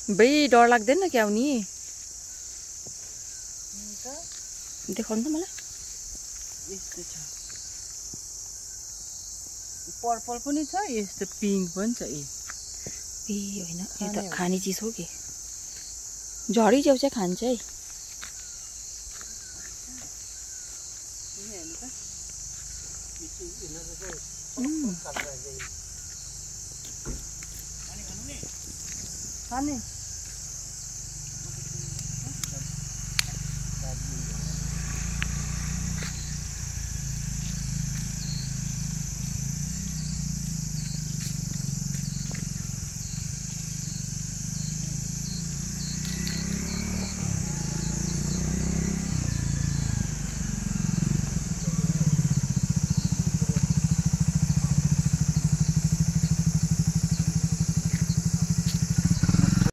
बे डर लाग्दैन क्या उनी देखाउनु त मलाई यस्तो छ पर्पल पनि छ यस्तो पिङ्क पनि छ ए होइन यो त खाने चिज हो कि झरी च्याउ चाहिँ खान्छ है खाने